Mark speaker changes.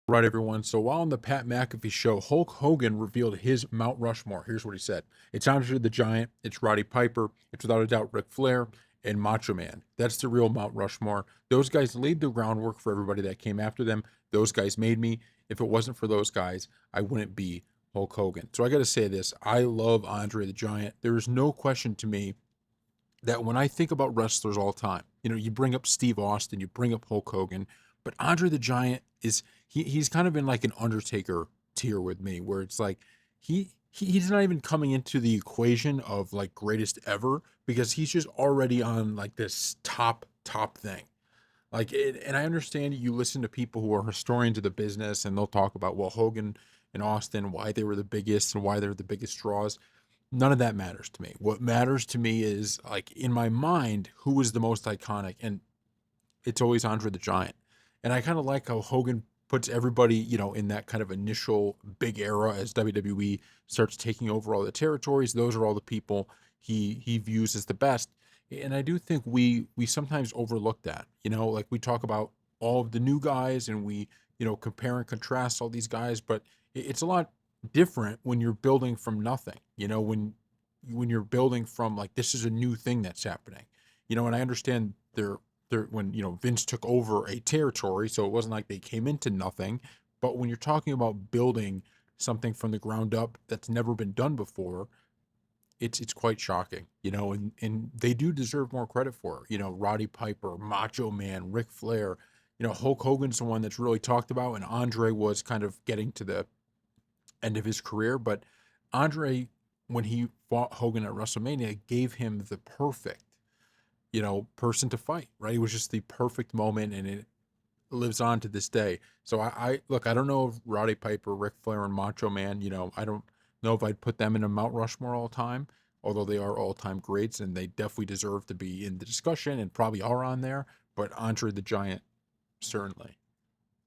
Speaker 1: Right, everyone. So while on the Pat McAfee show, Hulk Hogan revealed his Mount Rushmore. Here's what he said: "It's Andre the Giant, it's Roddy Piper, it's without a doubt Ric Flair, and Macho Man. That's the real Mount Rushmore. Those guys laid the groundwork for everybody that came after them. Those guys made me. If it wasn't for those guys, I wouldn't be Hulk Hogan." So I got to say this: I love Andre the Giant. There is no question to me that when I think about wrestlers all the time, you bring up Steve Austin, you bring up Hulk Hogan, but Andre the Giant is he's kind of in like an Undertaker tier with me, where it's like he's not even coming into the equation of like greatest ever because he's just already on like this top thing. And I understand you listen to people who are historians of the business and they'll talk about, well, Hogan and Austin, why they were the biggest and why they're the biggest draws. None of that matters to me. What matters to me is like in my mind, who is the most iconic, and it's always Andre the Giant. And I kind of like how Hogan puts everybody, in that kind of initial big era as WWE starts taking over all the territories. Those are all the people he views as the best. And I do think we sometimes overlook that. Like we talk about all of the new guys and we, compare and contrast all these guys, but it's a lot different when you're building from nothing. When you're building from like this is a new thing that's happening. And I understand there when Vince took over a territory, so it wasn't like they came into nothing. But when you're talking about building something from the ground up that's never been done before, it's quite shocking, and they do deserve more credit for it. Roddy Piper, Macho Man, Ric Flair, Hulk Hogan's the one that's really talked about, and Andre was kind of getting to the end of his career. But Andre, when he fought Hogan at WrestleMania, gave him the perfect person to fight, right? It was just the perfect moment and it lives on to this day. So I look, I don't know if Roddy Piper, Ric Flair, and Macho Man, I don't know if I'd put them in a Mount Rushmore all time, although they are all time greats and they definitely deserve to be in the discussion and probably are on there. But Andre the Giant, certainly.